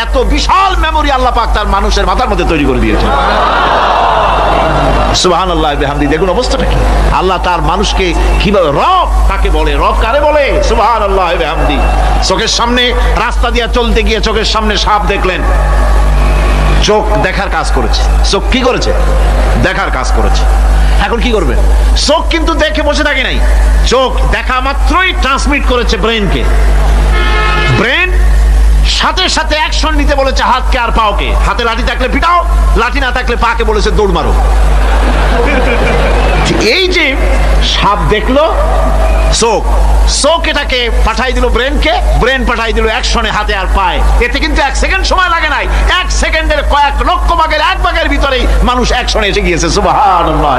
এত বিশাল মেমোরি আল্লাহ পাক তার মানুষের মাথার মধ্যে তৈরি করে দিয়েছেন। সুবহানাল্লাহ বিহামদি। দেখুন অবস্থাটা কি, আল্লাহ তার মানুষকে কিভাবে, রব কাকে বলে, রব কারে বলে, সুবহানাল্লাহ বিহামদি। চোখের সামনে রাস্তা দিয়ে চলতে গিয়ে চোখের সামনে সাপ দেখলেন, চোখ দেখার কাজ করেছে, চোখ কি করেছে, দেখার কাজ করেছে। এখন কি করবে, চোখ কিন্তু দেখে বসে থাকে নাই, চোখ দেখা মাত্রই ট্রান্সমিট করেছে ব্রেনকে, ব্রেন সাথে সাথে অ্যাকশন নিতে বলেছে হাতকে আর পাওকে, হাতে লাঠি থাকলে পিটাও, লাঠি না থাকলে পাকে বলেছে দৌড় মারো। এই যে সাপ দেখলো, চোখ, চোখ এটাকে পাঠাই দিল ব্রেনকে, ব্রেন পাঠাই দিল অ্যাকশনে হাতে আর পায়ে। এতে কিন্তু 1 সেকেন্ড সময় লাগে নাই, 1 সেকেন্ডের কয়েক লক্ষ ভাগের 1 ভাগের ভিতরেই মানুষ অ্যাকশনে এসে গিয়েছে। সুবহানাল্লাহ।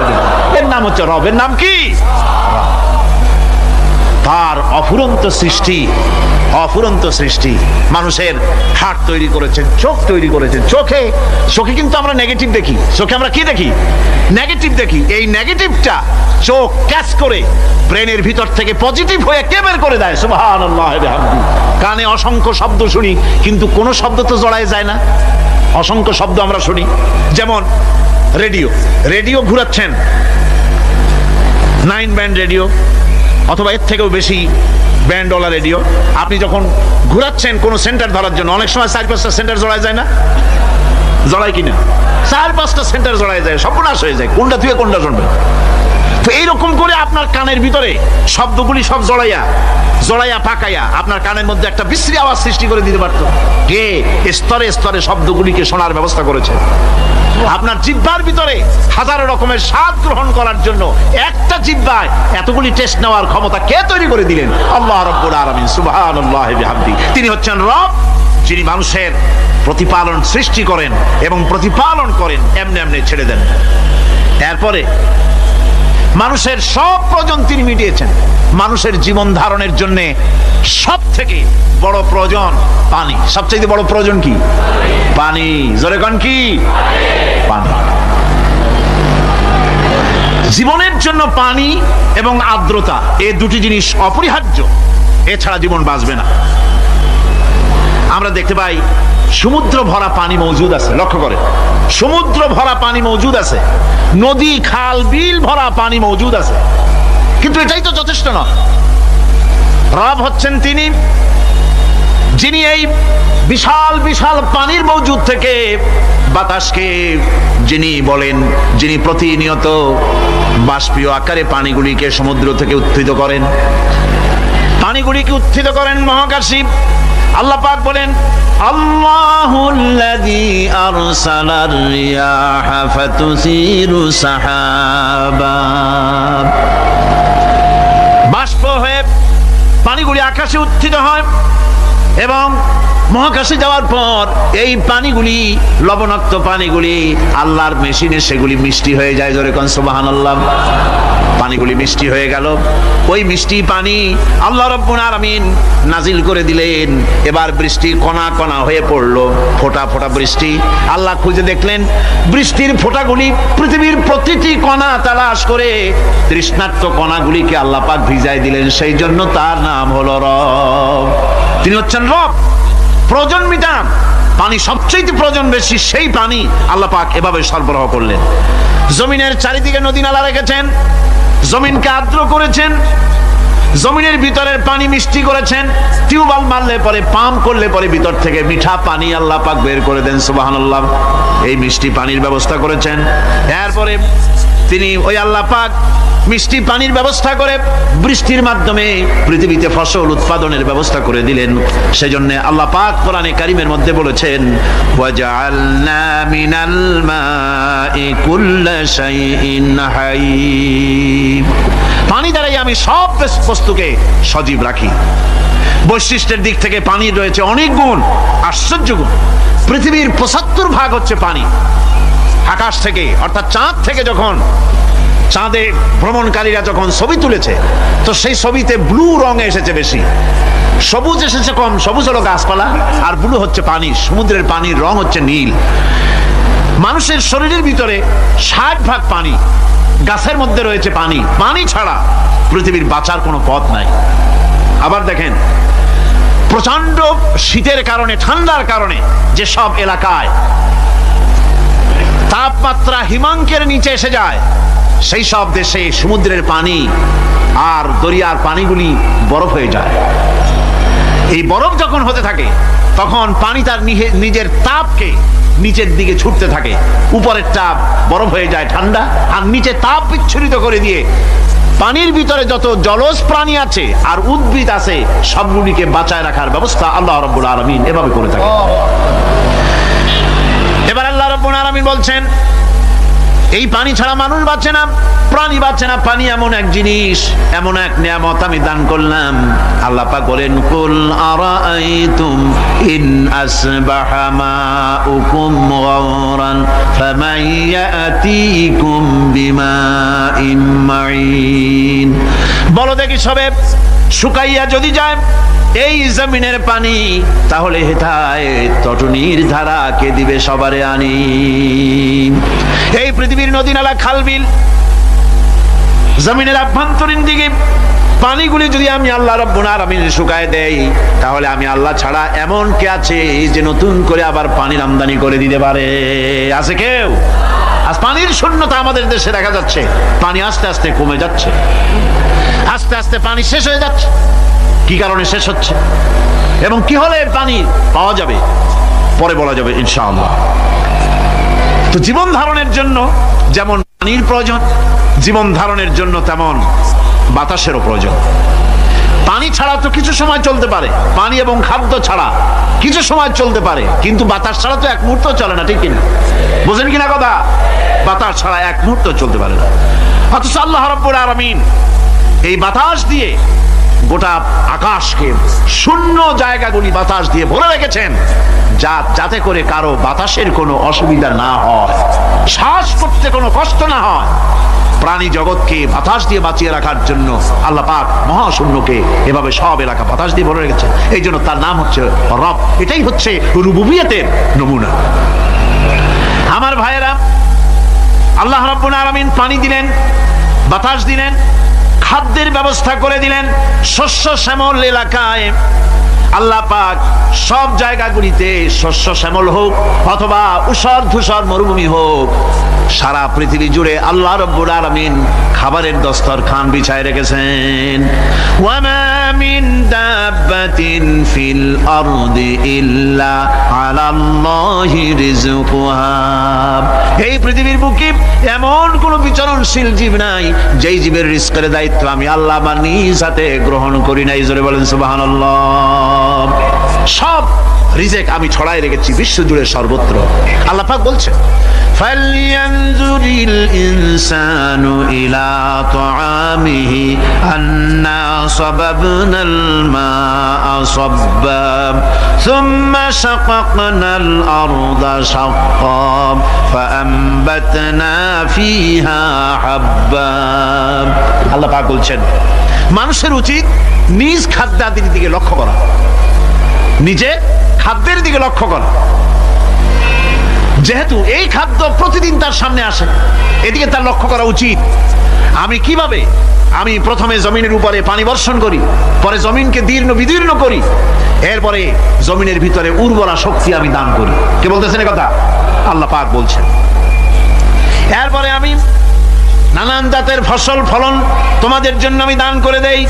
এর নাম হচ্ছে রব। এর নাম কি? তার অফুরন্ত সৃষ্টি, অফুরন্ত সৃষ্টি। মানুষের হার্ট তৈরি করেছেন, চোখ তৈরি করেছেন। চোখে কিন্তু আমরা নেগেটিভ দেখি, চোখে আমরা কি দেখি, নেগেটিভ দেখি। এই নেগেটিভটা চোখ ক্যাচ করে ব্রেনের ভিতর থেকে পজিটিভ হয়ে কে বের করে দেয়? সুবহানাল্লাহ বিহামদি। কানে অসংখ্য শব্দ শুনি, কিন্তু কোন শব্দ তো জড়ায় যায় না। অসংখ্য শব্দ আমরা শুনি, যেমন রেডিও, রেডিও ঘুরাচ্ছেন, 9 ব্যান্ড রেডিও অথবা এর থেকেও বেশি ব্যান্ডওয়ালা রেডিও। আপনি যখন ঘুরাচ্ছেন কোন সেন্টার ধরার জন্য, অনেক সময় 4-5টা সেন্টার জড়ায় যায় না, জড়ায় কিনা? 4-5টা সেন্টার জড়ায় যায়, সর্বনাশ হয়ে যায়, কোনটা থেকে কোনটা শুনবে। তো এইরকম করে আপনার কানের ভিতরে শব্দগুলি সব জড়াইয়া পাকাইয়া আপনার কানের মধ্যে একটা বিশ্রী আওয়াজ সৃষ্টি করে দিতে পারত। কে স্তরে স্তরে শব্দগুলিকে শোনার ব্যবস্থা করেছে। আপনার জিহ্বার ভিতরে হাজারো রকমের স্বাদ গ্রহণ করার জন্য একটা জিহ্বায় এতগুলি টেস্ট নেওয়ার ক্ষমতা কে তৈরি করে দিলেন? আল্লাহ রাব্বুল আলামিন। সুবহানাল্লাহ বিহামদি। তিনি হচ্ছেন রব, যিনি মানুষের প্রতিপালন সৃষ্টি করেন এবং প্রতিপালন করেন, এমনি এমনি ছেড়ে দেন। এরপরে মানুষের সব প্রয়োজন তিনি মিটিয়েছেন। মানুষের জীবন ধারণের জন্য সব থেকে বড় প্রয়োজন পানি। সবচেয়ে বড় প্রয়োজন কি? পানি। জোরে কোন কি? পানি। জীবনের জন্য পানি এবং আর্দ্রতা, এই দুটি জিনিস অপরিহার্য, এছাড়া জীবন বাঁচবে না। আমরা দেখতে পাই সমুদ্র ভরা পানি মজুদ আছে, লক্ষ্য করে, সমুদ্র ভরা পানি মজুদ আছে, নদী খাল বিল ভরা পানি মজুদ আছে, কিন্তু এটাই তো যথেষ্ট নয়। রব হচ্ছেন তিনি, যিনি এই বিশাল বিশাল পানির মজুদ থেকে বাতাসকে যিনি বলেন, যিনি প্রতিনিয়ত বাষ্পীয় আকারে পানিগুলিকে সমুদ্র থেকে উত্থিত করেন, পানিগুলিকে উত্থিত করেন মহাকাশী। আল্লাহ পাক বলেন, আল্লাহুল্লাযী আরসালার রিয়াহা ফাতুসিরু সাহাবা। বাষ্প হয়ে পানিগুলি আকাশে উত্থিত হয় এবং মহাকাশে যাওয়ার পর এই পানিগুলি, লবণাক্ত পানিগুলি আল্লাহর মেশিনে সেগুলি মিষ্টি হয়ে যায়। জোরে কোন সুবহানাল্লাহ। পানিগুলি মিষ্টি হয়ে গেল, ওই মিষ্টি পানি আল্লাহ রাব্বুল আলামিন নাজিল করে দিলেন। এবার বৃষ্টি কণা কণা হয়ে পড়লো, ফোঁটা ফোঁটা বৃষ্টি। আল্লাহ খুঁজে দেখলেন বৃষ্টির ফোঁটাগুলি পৃথিবীর প্রতিটি কণা তালাশ করে তৃষ্ণার্ত কণাগুলিকে আল্লাহ পাক ভিজায় দিলেন। সেই জন্য তার নাম হলো রব। তিনি হচ্ছেন রব, প্রয়োজন মিটান। পানি সবচেয়ে প্রয়োজন বেশি, সেই পানি আল্লাহ পাক এভাবে সরবরাহ করলেন। জমিনের চারিদিকে নদী নালা রেখেছেন, জমিনকে আর্দ্র করেছেন, জমিনের ভিতরের পানি মিষ্টি করেছেন। টিউবওয়েল মারলে পরে, পাম্প করলে পরে ভিতর থেকে মিঠা পানি আল্লাহ পাক বের করে দেন। সুবহানাল্লাহ। এই মিষ্টি পানির ব্যবস্থা করেছেন। এরপরে তিনি ওই আল্লাহ পাক মিষ্টি পানির ব্যবস্থা করে বৃষ্টির মাধ্যমে পৃথিবীতে ফসল উৎপাদনের ব্যবস্থা করে দিলেন। সেজন্য আল্লাহ পাক কোরআনে কারীমের মধ্যে বলেছেন, ওয়াজআলনা মিনাল মাই কুল্লা শাইইন হায়্য। পানি দ্বারাই আমি সব বস্তুকে সজীব রাখি। বৈশিষ্ট্যের দিক থেকে পানির রয়েছে অনেক গুণ, আশ্চর্য গুণ। পৃথিবীর ৭৫% হচ্ছে পানি। আকাশ থেকে অর্থাৎ চাঁদ থেকে যখন চাঁদে ভ্রমণকারীরা যখন ছবি তুলেছে, তো সেই ছবিতে ব্লু রং এসেছে বেশি, সবুজ এসেছে কম। সবুজ হলো গাছপালা, আর ব্লু হচ্ছে পানি। সমুদ্রের পানির রং হচ্ছে নীল। মানুষের শরীরের ভিতরে ৬০% পানি, গাছের মধ্যে রয়েছে পানি। পানি ছাড়া পৃথিবীর বাঁচার কোনো পথ নাই। আবার দেখেন, প্রচন্ড শীতের কারণে, ঠান্ডার কারণে যে সব এলাকায় তাপমাত্রা হিমাঙ্কের নিচে এসে যায়, সেই সব দেশে সমুদ্রের পানি আর দরিয়ার পানিগুলি বরফ হয়ে যায়। এই বরফ যখন হতে থাকে তখন পানি তার নিজের তাপকে নিচের দিকে ছুটতে থাকে। উপরের তাপ বরফ হয়ে যায় ঠান্ডা, আর নিচে তাপ বিচ্ছুরিত করে দিয়ে পানির ভিতরে যত জলজ প্রাণী আছে আর উদ্ভিদ আছে সবগুলিকে বাঁচায় রাখার ব্যবস্থা আল্লাহ রাব্বুল আলামিন এভাবে করে থাকে। এবার আল্লাহ রাব্বুল আলামিন বলছেন, এই পানি ছাড়া মানুষ বাঁচে না, প্রাণী বাঁচে না। পানি এমন এক জিনিস, এমন এক নিয়ামত আমি দান করলাম। আল্লাহ পাক বলেন, কুল আরাআইতুম ইন আসবাহা মাউকুম গাওরান ফামান ইয়াতিকুম বিমাইন মাইন। বলো দেখি সবে, শুকাইয়া যদি যায় এই জমিনের পানি, তাহলে হেথায় তটনির ধারা কে দিবে সবারে আনি। এই পৃথিবীর নদী নালা খাল বিল জমিনের আভ্যন্তরীণ দিকে পানিগুলি যদি আমি আল্লাহ রাব্বুল আলামিন শুকায় দেই, তাহলে আমি আল্লাহ ছাড়া এমন কে আছে যে নতুন করে আবার পানির আমদানি করে দিতে পারে? আছে কেউ? আজ পানির শূন্যতা আমাদের দেশে দেখা যাচ্ছে। পানি আস্তে আস্তে কমে যাচ্ছে, আস্তে আস্তে পানি শেষ হয়ে যাচ্ছে। কি কারণে শেষ হচ্ছে এবং কি হলে পানি পাওয়া যাবে পরে বলা যাবে ইনশাআল্লাহ। তো জীবন ধারণের জন্য যেমন পানির প্রয়োজন, জীবন ধারণের জন্য তেমন বাতাসেরও প্রয়োজন। পানি ছাড়া তো কিছু সময় চলতে পারে, পানি এবং খাদ্য ছাড়া কিছু সময় চলতে পারে, কিন্তু বাতাস ছাড়া তো এক মুহূর্ত চলে না, ঠিক কিনা? বুঝেন কিনা কথা? বাতাস ছাড়া এক মুহূর্ত চলতে পারে না। অথচ আল্লাহ রাব্বুল আলামিন এই বাতাস দিয়ে গোটা আকাশকে, শূন্য জায়গাগুলি বাতাস দিয়ে ভরে রেখেছেন, যাতে করে কারো বাতাসের কোনো অসুবিধা না হয়, শ্বাস করতে কোনো কষ্ট না হয়। প্রাণী জগৎকে বাতাস দিয়ে বাঁচিয়ে রাখার জন্য আল্লাহ পাক মহাশূন্যকে এভাবে সব এলাকা বাতাস দিয়ে ভরে রেখেছেন। এই জন্য তার নাম হচ্ছে রব। এটাই হচ্ছে রুবুবিয়তের নমুনা। আমার ভাইয়েরা, আল্লাহ রাব্বুল আলামিন পানি দিলেন, বাতাস দিলেন, খাদ্যের ব্যবস্থা করে দিলেন। শস্য শ্যামল এলাকায় আল্লাহ পাক সব জায়গাগুলিতে শস্য শ্যামল হোক অথবা উষর ধূসর মরুভূমি হোক, সারা পৃথিবী জুড়ে আল্লাহ রাব্বুল আলামিন খাবারের দস্তরখান বিছায় রেখেছেন। ওয়ামা মিন দাব্বাতিন ফিল আরদি ইল্লা আলাল্লাহি রিজকুহা। এই পৃথিবীর বুকে এমন কোন বিচরণশীল জীব নাই যেই জীবের রিজকের দায়িত্ব আমি আল্লাহ আমার নিজ হাতে গ্রহণ করি নাই। জোরে বলেন সুবহানাল্লাহ। সব রিজেক আমি ছড়াই রেখেছি বিশ্ব জুড়ে সর্বত্র। আল্লাহ পাক বলছেন, ফালইয়ানজুরিল ইনসানু ইলা তাআমিহি আন্না সাবাবনাল মাআ সাব্বা সুম্মা শাকাকনাল আরদা শাক্কা ফাআমবাতনা ফিহা হাব্বা। আল্লাহ পাক বলছেন, মানুষের উচিত নিজ খাদ্যাদির দিকে লক্ষ্য করা, নিজে খাদ্যের দিকে লক্ষ্য করা। যেহেতু এই খাদ্য প্রতিদিন তার সামনে আসে, এদিকে তার লক্ষ্য করা উচিত। আমি কিভাবে, আমি প্রথমে জমিনের উপরে পানি বর্ষণ করি, পরে জমিনকে দীর্ণ বিদীর্ণ করি, এরপরে জমিনের ভিতরে উর্বরা শক্তি আমি দান করি। কে বলতেছেন কথা? আল্লাহ পাক বলছেন। এরপরে আমি নানান জাতের ফসল ফলন তোমাদের জন্য আমি দান করে দেই।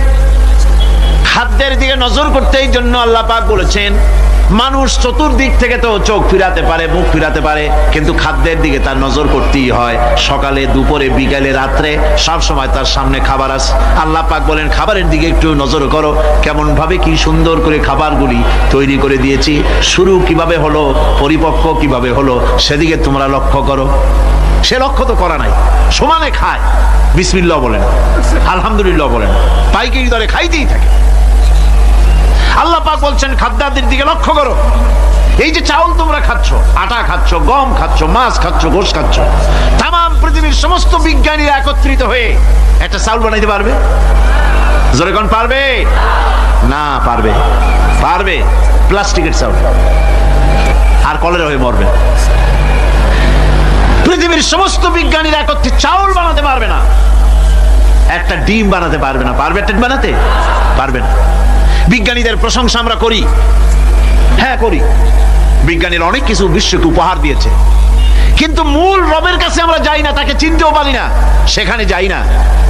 খাদ্যের দিকে নজর করতে এই জন্য আল্লাহ পাক বলেছেন, মানুষ চতুর্দিক থেকে তো চোখ ফিরাতে পারে, মুখ ফিরাতে পারে, কিন্তু খাদ্যের দিকে তার নজর করতেই হয়। সকালে, দুপুরে, বিকালে, রাত্রে সব সময় তার সামনে খাবার আছে। আল্লাহ পাক বলেন, খাবারের দিকে একটু নজর করো, কেমন ভাবে কি সুন্দর করে খাবারগুলি তৈরি করে দিয়েছি, শুরু কিভাবে হলো, পরিপক্ক কিভাবে হলো, সেদিকে তোমরা লক্ষ্য করো। সে লক্ষ্য তো করা নাই, সমানে খায়, বিসমিল্লাহ বলেন, আলহামদুলিল্লাহ বলেন, পাইকারি দরে খাইতেই থাকে। আল্লাহ পাক বলছেন, খাদ্যাদির দিকে লক্ষ্য করো। এই যে চাউল তোমরা খাচ্ছ, আটা খাচ্ছ, গম খাচ্ছ, মাছ খাচ্ছ, গোশ খাচ্ছ, তামাম পৃথিবীর সমস্ত বিজ্ঞানীরা একত্রিত হয়ে একটা চাউল বানাইতে পারবে? জোরে কোন পারবে? না পারবে। পারবে প্লাস্টিকের চাউল, আর কলেরা হয়ে মরবে। পৃথিবীর সমস্ত বিজ্ঞানীরা একত্রিত চাউল বানাতে পারবে না, একটা ডিম বানাতে পারবে না। পারবে একটা বানাতে? পারবে না। বিজ্ঞানীদের প্রশংসা আমরা করি, হ্যাঁ করি, বিজ্ঞানীরা অনেক কিছু বিশ্বকে উপহার দিয়েছে, কিন্তু মূল রবের কাছে আমরা যাই না, তাকে চিনতেও পারি না, সেখানে যাই না।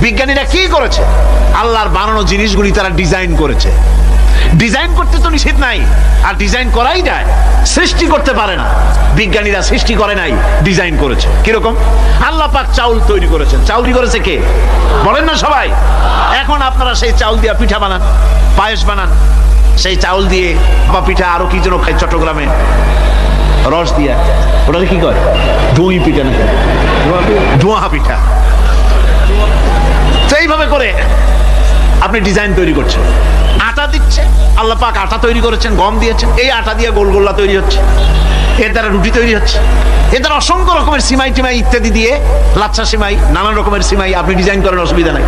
বিজ্ঞানীরা কি করেছে? আল্লাহর বানানো জিনিসগুলি তারা ডিজাইন করেছে। ডিজাইন করতে তো নিষেধ নাই, আর ডিজাইন করাই যায়, সৃষ্টি করতে পারে না। বিজ্ঞানীরা সৃষ্টি করে নাই, ডিজাইন করেছে। কিরকম? আল্লাহ পাক চাউল তৈরি করেছেন। চাউল তৈরি করেছে কে? বলেন না সবাই। এখন আপনারা সেই চাউল দিয়ে পিঠা বানান, পায়েস বানান, সেই চাউল দিয়ে বা পিঠা, আরো কি যেন খাই চট্টগ্রামে রস দিয়া, ওটা কি কয়? দই পিঠা নাকি? ধোঁয়া পিঠা। তো এইভাবে করে আপনি ডিজাইন তৈরি করছেন। আটা দিচ্ছে, আল্লাহ পাক আটা তৈরি করেছেন, গম দিয়েছেন, এই আটা দিয়ে গোলগোল্লা তৈরি হচ্ছে, এর দ্বারা রুটি তৈরি হচ্ছে, এর দ্বারা অসংখ্য রকমের সিমাই টিমাই ইত্যাদি দিয়ে, লাচ্ছা সিমাই, নানান রকমের সিমাই আপনি ডিজাইন করেন, অসুবিধা নাই।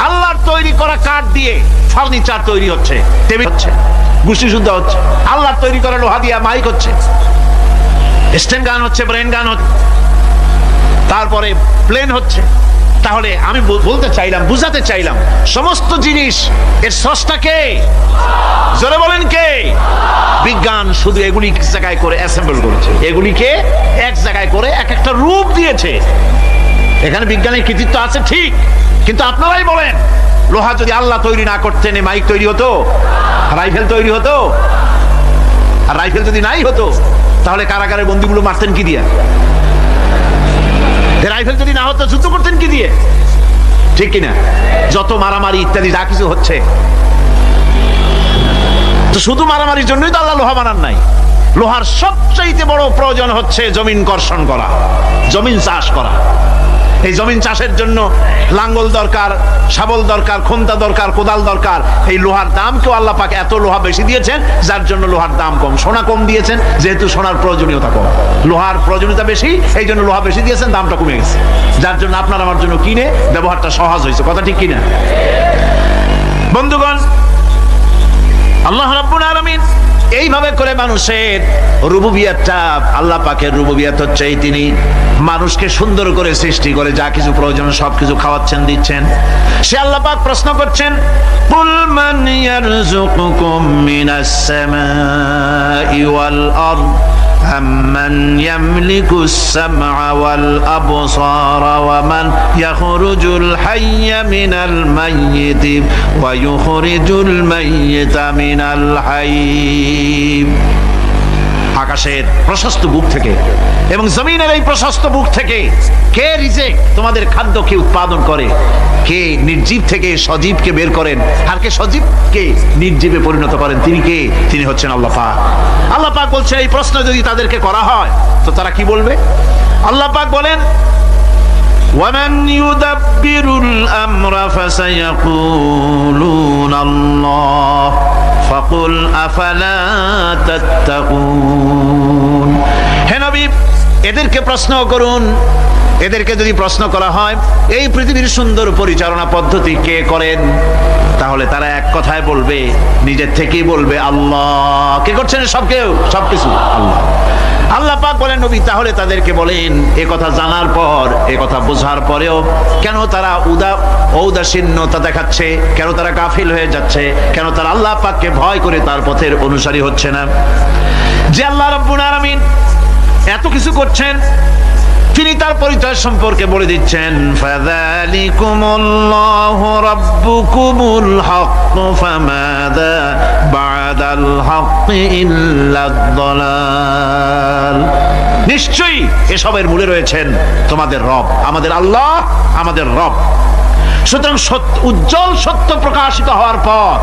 আল্লাহর তৈরি করা কাঠ দিয়ে ফার্নিচার তৈরি হচ্ছে, টেবিল হচ্ছে, গুষ্টি শুদ্ধ হচ্ছে। আল্লাহর তৈরি করা লোহা দিয়ে মাইক হচ্ছে, স্ট্যান্ড গান হচ্ছে, ব্রেন গান হচ্ছে, তারপরে প্লেন হচ্ছে। তাহলে আমি বলতে চাইলাম, বুঝাতে চাইলাম, সমস্ত জিনিস এর স্রষ্টা কে? জোরে বলেন কে? বিজ্ঞান শুধু এগুলি এক জায়গায় করে অ্যাসেম্বল করেছে, এগুলিকে এক জায়গায় করে এক একটা রূপ দিয়েছে। এখানে বিজ্ঞানের কৃতিত্ব আছে ঠিক, কিন্তু আপনারাই বলেন, লোহা যদি আল্লাহ তৈরি না করতেন, মাইক তৈরি হতো, রাইফেল তৈরি হতো? আর রাইফেল যদি নাই হতো, তাহলে কারাগারের বন্দীগুলো মারতেন কি দিয়া? রাইফেল যদি না হতো, যুদ্ধ করতেন কি দিয়ে? ঠিক কিনা? যত মারামারি ইত্যাদি যা কিছু হচ্ছে, তো শুধু মারামারির জন্যই তো আল্লাহ লোহা বানান নাই। লোহার সবচাইতে বড় প্রয়োজন হচ্ছে জমিন কর্ষণ করা, জমিন চাষ করা। এই জমিন চাষের জন্য লাঙ্গল দরকার, শাবল দরকার, খন্তা দরকার, কোদাল দরকার। এই লোহার দাম কেউ আল্লাহ পাক এত লোহা বেশি দিয়েছেন, যার জন্য লোহার দাম কম। সোনা কম দিয়েছেন, যেহেতু সোনার প্রয়োজনীয়তা কম, লোহার প্রয়োজনীয়তা বেশি, এই জন্য লোহা বেশি দিয়েছেন, দামটা কমে গেছে, যার জন্য আপনার আমার জন্য কিনে ব্যবহারটা সহজ হয়েছে। কথা ঠিক কিনা? বন্ধুগণ, আল্লাহ রাব্বুল আলামিন এইভাবে করে মানুষের রুবুবিয়াতটা, আল্লাহ পাকের রুবুবিয়াত হচ্ছে এই, তিনি মানুষকে সুন্দর করে সৃষ্টি করে যা কিছু প্রয়োজন সবকিছু খাওয়াচ্ছেন, দিচ্ছেন। সে আল্লাহ পাক প্রশ্ন করছেন, কুল মান ইয়ারযুকুকুম মিনাস সামাই ওয়াল আরদ أَمَّنْ يَمْلِكُ السَّمْعَ وَالْأَبْصَارَ وَمَنْ يَخْرُجُ الْحَيَّ مِنَ الْمَيِّتِ وَيُخْرِجُ الْمَيِّتَ مِنَ الْحَيِّ। আকাশের প্রশস্ত বুক থেকে এবং জমিনের এই প্রশস্ত বুক থেকে কে রিজেক, তোমাদের খাদ্য কে উৎপাদন করে, কে নির্জীব থেকে সজীবকে বের করেন, আর কে সজীবকে নির্জীবে পরিণত করেন, তিনি কে? তিনি হচ্ছেন আল্লাহ পাক। আল্লাহ পাক বলছে, এই প্রশ্ন যদি তাদেরকে করা হয় তো তারা কি বলবে? আল্লাহ পাক বলেন, وَمَنْ يُدَبِّرُ الْأَمْرَ فَسَيَقُولُونَ اللَّهُ فَقُلْ أَفَلَا تَتَّقُونَ। হে নবী, এদেরকে প্রশ্ন করুন, এদেরকে যদি প্রশ্ন করা হয় এই পৃথিবীর সুন্দর পরিচালনা পদ্ধতি কে করেন, তাহলে তারা এক কথায় বলবে, নিজের থেকেই বলবে আল্লাহ। কে করছেন সবকিছু? আল্লাহ। আল্লাহ পাক বলেন, নবী তাহলে তাদেরকে বলেন, এ কথা জানার পর, এ কথা বোঝার পরেও কেন তারা ঔদাসীন্যতা দেখাচ্ছে, কেন তারা গাফিল হয়ে যাচ্ছে, কেন তারা আল্লাহ পাককে ভয় করে তার পথের অনুসারী হচ্ছে না? যে আল্লাহ রাব্বুল আলামিন এত কিছু করছেন, তিনি তার পরিচয় সম্পর্কে বলে দিচ্ছেন, ফাযালিকুমুল্লাহু রাব্বুকুমুল হক ফামাযা বা'দাল হক ইল্লাদ দালাল। নিশ্চয়ই এসবের মূলে রয়েছেন তোমাদের রব, আমাদের আল্লাহ, আমাদের রব। সুতরাং উজ্জ্বল সত্য প্রকাশিত হওয়ার পর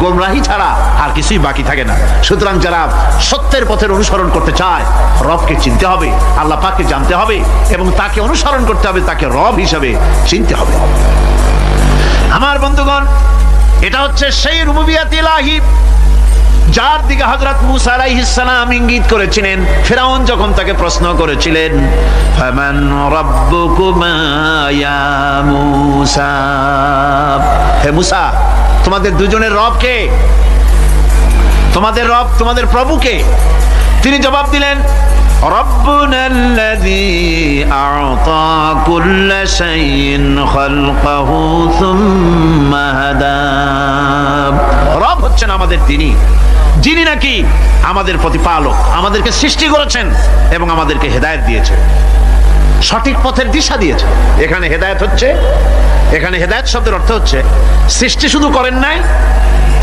গোমরাহি ছাড়া আর কিছুই বাকি থাকে না। সুতরাং যারা সত্যের পথের অনুসরণ করতে চায়, রবকে চিনতে হবে, আল্লাহ পাককে জানতে হবে এবং তাকে অনুসরণ করতে হবে, তাকে রব হিসাবে চিনতে হবে। আমার বন্ধুগণ, এটা হচ্ছে সেই রুবুবিয়াত ইলাহি যার দিকে হযরত মুসা আলাইহিস সালাম ইঙ্গিত করেছিলেন ফিরআউন যখন তাকে প্রশ্ন করেছিলেন, ফামান রাব্বুকুমা ইয়া মুসা। হে মুসা, তোমাদের দুজনের রব কে? তোমাদের রব, তোমাদের প্রভু কে? তিনি জবাব দিলেন, রব্বুনাল্লাযী আ'তা কুল্লা শাইইন খালকাহু সুম্মা হাদা। রব হচ্ছেন আমাদের তিনি, যিনি নাকি আমাদের প্রতিপালক, আমাদেরকে সৃষ্টি করেছেন এবং আমাদেরকে হেদায়েত দিয়েছেন, সঠিক পথের দিশা দিয়েছেন। এখানে হেদায়েত হচ্ছে, এখানে হেদায়েত শব্দের অর্থ হচ্ছে সৃষ্টি শুধু করেন নাই,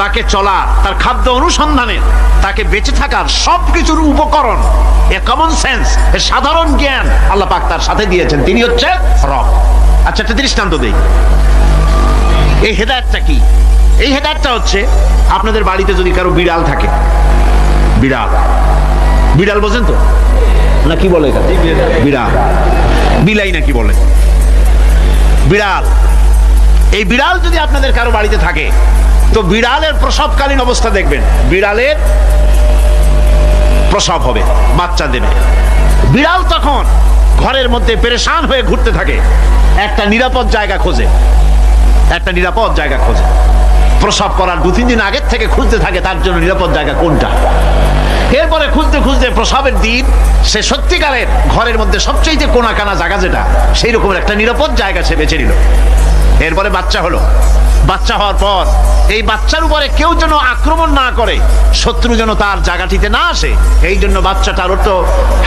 তাকে চলা, তার খাদ্য অনুসন্ধানের, তাকে বেঁচে থাকার সবকিছুর উপকরণ, এ কমন সেন্স, এ সাধারণ জ্ঞান আল্লাহ পাক তার সাথে দিয়েছেন। তিনি হচ্ছে রব। আচ্ছা, একটা দৃষ্টান্ত দেই। এই হেদায়েতটা কি? এই হেদায়েতটা হচ্ছে আপনাদের বাড়িতে যদি কারো বিড়াল থাকে, বিড়াল, বিড়াল বোঝেন তো না? কি বলে এটা? বিড়াল, বিলাই নাকি বলে? বিড়াল। এই বিড়াল যদি আপনাদের কারো বাড়িতে থাকে, তো বিড়ালের প্রসবকালীন অবস্থা দেখবেন, বিড়ালের প্রসব হবে, বাচ্চা দেবে। বিড়াল তখন ঘরের মধ্যে পেরেশান হয়ে ঘুরতে থাকে, একটা নিরাপদ জায়গা খোঁজে, একটা নিরাপদ জায়গা খোঁজে। প্রসব করার 2-3 দিন আগের থেকে খুঁজতে থাকে তার জন্য নিরাপদ জায়গা কোনটা। এরপরে খুঁজতে খুঁজতে প্রসবের দিন সে সত্যিকারের ঘরের মধ্যে সবচেয়ে কোনা কানা জায়গা যেটা, সেই রকমের একটা নিরাপদ জায়গা সে বেছে নিল। এরপরে বাচ্চা হলো। বাচ্চা হওয়ার পর এই বাচ্চার উপরে কেউ যেন আক্রমণ না করে, শত্রু যেন তার জায়গাটিতে না আসে, এই জন্য বাচ্চাটার তো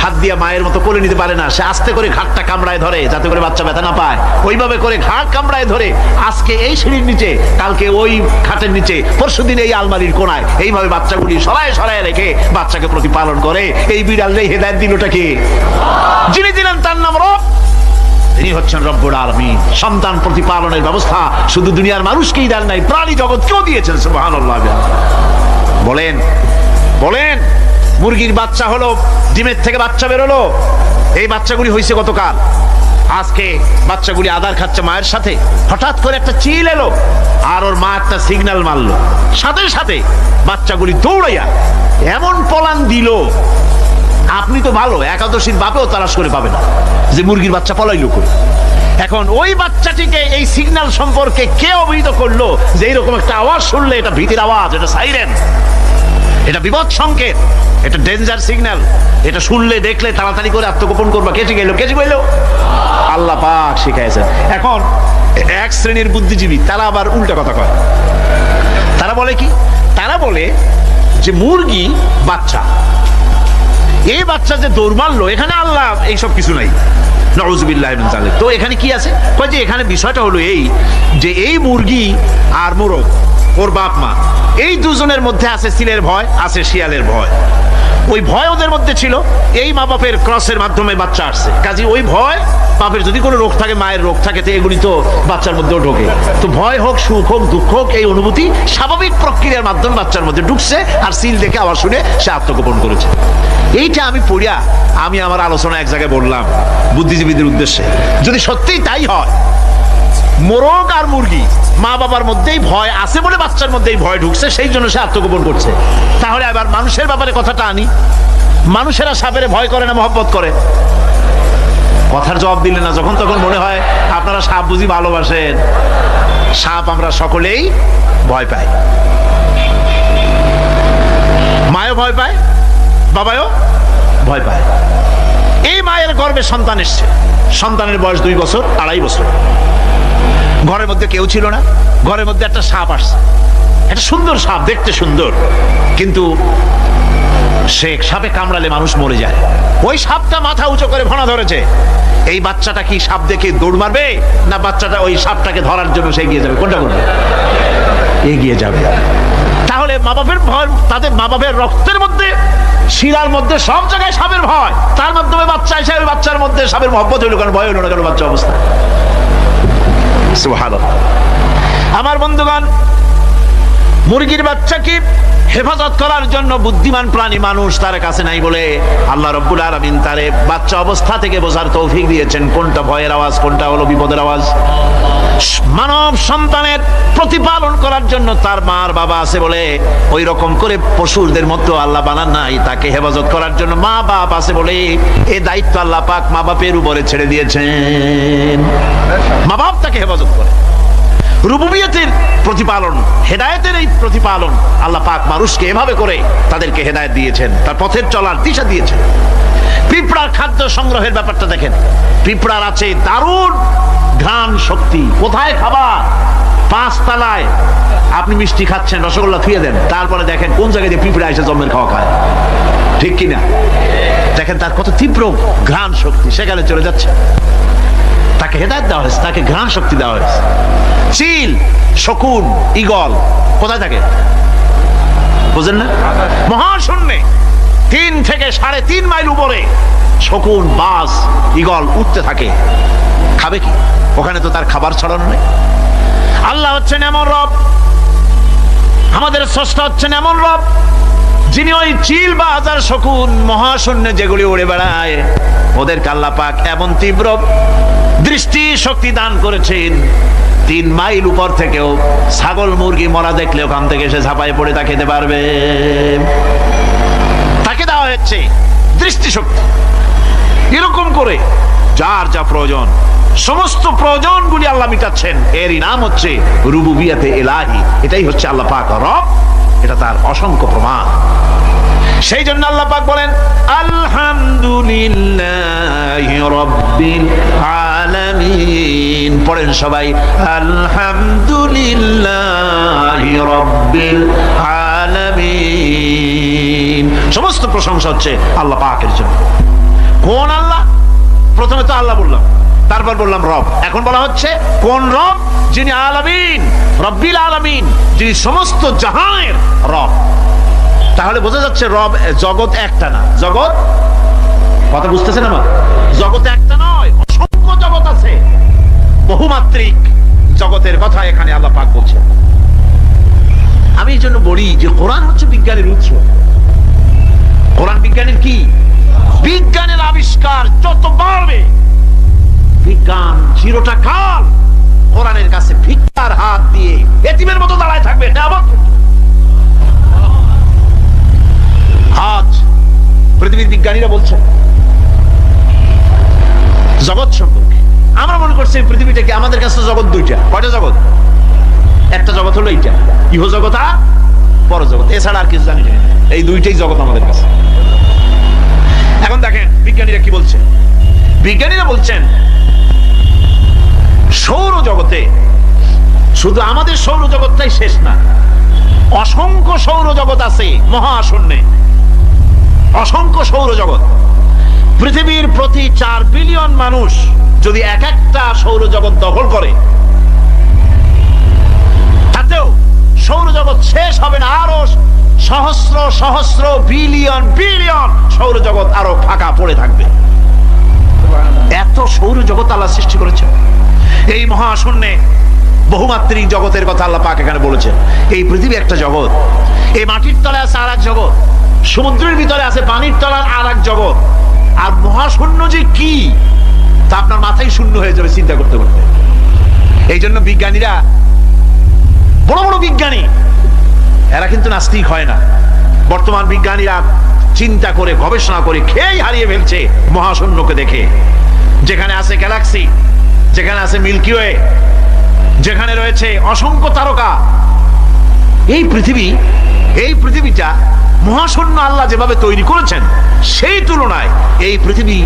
হাত দিয়ে মায়ের মতো কোলে নিতে পারে না, সে আস্তে করে ঘাটটা কামড়ায় ধরে যাতে করে বাচ্চা ব্যথা না পায়। ওইভাবে করে ঘাট কামড়ায় ধরে আজকে এই সিঁড়ির নিচে, কালকে ওই খাটের নিচে, পরশুদিন এই আলমারির কোনায়, এইভাবে বাচ্চাগুলি সরায় সরায় রেখে বাচ্চাকে প্রতিপালন করে। এই বিড়ালের হেদায়েত দিলটা কে? যিনি দিলেন তার নাম রব। তিনি হচ্ছেন রব্বুল আলামিন। সন্তান প্রতিপালনের ব্যবস্থা শুধু দুনিয়ার মানুষকেই দেন নাই, প্রাণী জগৎকেও দিয়েছেন। সুবহানাল্লাহ। বলেন বলেন, মুরগির বাচ্চা হলো, ডিমের থেকে বাচ্চা বেরোলো, এই বাচ্চাগুলি হয়েছে গতকাল। আজকে বাচ্চাগুলি আদার খাচ্ছে মায়ের সাথে, হঠাৎ করে একটা চিল এলো আর ওর মা একটা সিগন্যাল মারলো, সাথে সাথে বাচ্চাগুলি দৌড়াইয়া এমন পলান দিল, আপনি তো ভালো একাদশীর বাপেও তালাশ করে পাবে না যে মুরগির বাচ্চা পলাইলো করে। এখন ওই বাচ্চাটিকে এই সিগন্যাল সম্পর্কে কে অবহিত করলো যে এইরকম একটা আওয়াজ শুনলে এটা ভীতির আওয়াজ, এটা সাইরেন, এটা বিপদ সংকেত, এটা ডেঞ্জার সিগন্যাল, এটা শুনলে দেখলে তাড়াতাড়ি করে আত্মগোপন করবা। কে শিখাইলো? কে শিখাইলো? আল্লাহ পাক শিখাইছেন। এখন এক শ্রেণীর বুদ্ধিজীবী তারা আবার উল্টা কথা কয়। তারা বলে কি? তারা বলে যে মুরগি বাচ্চা, এই বাচ্চা যে দৌড় মারলো, এখানে আল্লাহ এইসব কিছু নাই, নাউযুবিল্লাহি মিন যালিক। তো এখানে কি আছে? কয় যে এখানে বিষয়টা হলো এই যে এই মুরগি আর মোরগ, ওর বাপ মা, এই দুজনের মধ্যে আছে সিলের ভয়, আছে শিয়ালের ভয়। ওই ভয় ওদের মধ্যে ছিল, এই মা বাপের ক্রসের মাধ্যমে বাচ্চা আসছে, কাজে ওই ভয়, বাপের যদি কোনো রোগ থাকে, মায়ের রোগ থাকে, তো এগুলি তো বাচ্চার মধ্যেও ঢোকে। তো ভয় হোক, সুখ হোক, দুঃখ হোক, এই অনুভূতি স্বাভাবিক প্রক্রিয়ার মাধ্যমে বাচ্চার মধ্যে ঢুকছে, আর সিল দেখে আওয়াজ শুনে সে আত্মগোপন করেছে। এইটা আমি পড়িয়া আমি আমার আলোচনা এক জায়গায় বললাম বুদ্ধিজীবীদের উদ্দেশ্যে, যদি সত্যিই তাই হয়, মোরগ আর মুরগি মা বাবার মধ্যেই ভয় আছে বলে বাচ্চার মধ্যেই ভয় ঢুকছে, সেই জন্য সে আত্মগোপন করছে। তাহলে আবার মানুষের ব্যাপারে কথাটা আনি, মানুষেরা সাপের ভয় করে না মহব্বত করে? কথার জবাব দিলে না, যখন তখন মনে হয় আপনারা সাপ বুঝি ভালোবাসেন। সাপ আমরা সকলেই ভয় পাই, মায়ও ভয় পায়, বাবাও ভয় পায়। এই মায়ের গর্ভে সন্তান এসছে, সন্তানের বয়স 2 বছর, 2.5 বছর। ঘরের মধ্যে কেউ ছিল না, ঘরের মধ্যে একটা সাপ আসছে, একটা সুন্দর সাপ, দেখতে সুন্দর, কিন্তু সে সাপে কামড়ালে মানুষ মরে যায়। ওই সাপটা মাথা উঁচু করে ভনা ধরেছে। এই বাচ্চাটা কি সাপ দেখে দৌড় মারবে, না বাচ্চাটা ওই সাপটাকে ধরার জন্য সে এগিয়ে যাবে? কোনটা করবে? এগিয়ে যাবে। তাহলে মা বাপের ভয়, তাদের মা বাপের রক্তের মধ্যে, শিরার মধ্যে, সব জায়গায় সাপের ভয়, তার মাধ্যমে বাচ্চা এসে ওই বাচ্চার মধ্যে সাপের মহব্বত হইল, কারণ ভয় হইল না, কারণ বাচ্চা অবস্থা। সুবহানাল্লাহ। আমার বন্ধুগণ, মুরগির বাচ্চাকে হেফাজত করার জন্য বুদ্ধিমান প্রাণী মানুষ তার কাছে নাই বলে আল্লাহ রাব্বুল আলামিন তারে বাচ্চা অবস্থা থেকে বোঝার তৌফিক দিয়েছেন কোনটা ভয়ের আওয়াজ, কোনটা হলো বিপদের আওয়াজ। মানব সন্তানের প্রতিপালন করার জন্য তার মার বাবা আছে বলে ওই রকম করে পশুদের মতো আল্লাহ বানান নাই, তাকে হেফাজত করার জন্য মা বাপ আছে বলে এই দায়িত্ব আল্লাহ পাক মা বাপের উপরে ছেড়ে দিয়েছেন। মা বাপ তাকে হেফাজত করে। রুবুবিয়তের প্রতিপালন, হেদায়েতের এই প্রতিপালন আল্লাহ পাক মানুষকে এভাবে করে তাদেরকে হেদায়েত দিয়েছেন, তার পথের চলার দিশা দিয়েছেন। পিঁপড়ার খাদ্য সংগ্রহের ব্যাপারটা দেখেন। পিঁপড়ার আছে দারুণ ঘ্রাণ শক্তি। কোথায় খাবার? 5 তলায়। আপনি মিষ্টি খাচ্ছেন, রসগোল্লা থুয়ে দেন, তারপরে দেখেন কোন জায়গায় দিয়ে পিঁপড়া এসে জন্মের খাওয়া খায়, ঠিক কিনা? দেখেন তার কত তীব্র ঘ্রাণ শক্তি, সেখানে চলে যাচ্ছে। তাকে হেদায়েত দেওয়া হয়েছে, তাকে ঘ্রাণ শক্তি দেওয়া হয়েছে। চিল, শকুন, ঈগল কোথায় থাকে বুঝেন না? মহাশূন্যে 3 থেকে 3.5 মাইল উপরে শকুন, বাজ, ঈগল উঠতে থাকে। খাবে কি? ওখানে তো তার খাবার ছড়ানো নেই। আল্লাহ হচ্ছেন এমন রব, আমাদের স্রষ্টা হচ্ছেন এমন রব, যিনি ওই চিল, বাজ আর শকুন মহাশূন্যে যেগুলি উড়ে বেড়ায়, ওদেরকে আল্লাহ পাক এমন তীব্র দৃষ্টি শক্তি দান করেছেন, 3 মাইল উপর থেকেও ছাগল মুরগি মরা দেখলে ওখান থেকে সে ঝাঁপায় পড়ে তা খেতে পারবে। তাকে দেওয়া হচ্ছে দৃষ্টিশক্তি। এরকম করে যার যা প্রয়োজন, সমস্ত প্রয়োজনগুলি আল্লাহ মিটাচ্ছেন। এরই নাম হচ্ছে রুবুবিয়াতে ইলাহি। এটাই হচ্ছে আল্লাহ পাক রব, এটা তার অসংখ্য প্রমাণ। সেই জন্য আল্লাহ পাক বলেন আলহামদুলিল্লাহি রাব্বিল আলামিন। পড়েন সবাই আলহামদুলিল্লাহি রাব্বিল আলামিন। সমস্ত প্রশংসা হচ্ছে আল্লাহ পাকের জন্য। কোন আল্লাহ? প্রথমে তো আল্লাহ বললাম, তারপর বললাম রব। এখন বলা হচ্ছে কোন রব? যিনি আলামিন, রব্বিল আলামিন, যিনি সমস্ত জাহানের রব। তাহলে বোঝা যাচ্ছে রব, জগৎ একটা না। জগৎ, কথা বুঝতেছেন আমার? জগৎ একটা নয়, অসংখ্য জগৎ আছে। বহুমাত্রিক জগতের কথা এখানে আল্লাহ পাক বলছেন। আমি এই জন্য বলি যে কোরআন হচ্ছে বিজ্ঞানের উৎস। কোরআন বিজ্ঞানের কি? বিজ্ঞানের আবিষ্কার যত বাড়বে, বিজ্ঞান চিরটা কাল কোরআনের কাছে ভিক্ষার হাত দিয়ে এতিমের মতো দাঁড়ায় থাকবে। আজ পৃথিবীর বিজ্ঞানীরা বলছেন জগৎ সম্পর্কে। আমরা মনে করছি পৃথিবীটাকে, আমাদের কাছে জগৎ দুইটা। কয়টা জগৎ? একটা জগৎ হলো এইটা, ইহ জগৎ আর পরজগৎ, এছাড়া আর কিছু জানি না। এই দুইটাই জগৎ আমাদের কাছে। এখন দেখেন বিজ্ঞানীরা কি বলছে। বিজ্ঞানীরা বলছেন সৌরজগতে শুধু আমাদের সৌরজগৎটাই শেষ না, অসংখ্য সৌরজগৎ আছে মহাশূন্যে, অসংখ্য সৌরজগৎ। পৃথিবীর প্রতি 4 বিলিয়ন মানুষ যদি এক একটা সৌরজগৎ দখল করে, তাতেও সৌরজগৎ শেষ হবে না। আরো সহস্র সহস্র বিলিয়ন বিলিয়ন সৌরজগৎ আরো ফাঁকা পড়ে থাকবে। এত সৌরজগৎ আল্লাহ সৃষ্টি করেছে। এই মহাশূন্যে বহুমাত্রিক জগতের কথা আল্লাহ পাক এখানে বলেছেন। এই পৃথিবী একটা জগৎ, এই মাটির তলায় আছে আর এক জগৎ, সমুদ্রের ভিতরে আছে পানির তলার আর এক জগৎ। আর মহাশূন্য যে কি তা আপনার মাথায় শূন্য হয়ে যাবে চিন্তা করতে করতে। এই জন্য বিজ্ঞানীরা, বড় বড় বিজ্ঞানী, এরা কিন্তু নাস্তিক হয় না। বর্তমান বিজ্ঞানীরা চিন্তা করে গবেষণা করে খেয়েই হারিয়ে ফেলছে মহাশূন্যকে দেখে। যেখানে আছে গ্যালাক্সি, যেখানে আছে মিল্কি ওয়ে, যেখানে রয়েছে অসংখ্য তারকা, এই পৃথিবীটা মহাশূন্য আল্লাহ যেভাবে তৈরি করেছেন, সেই তুলনায় এই পৃথিবী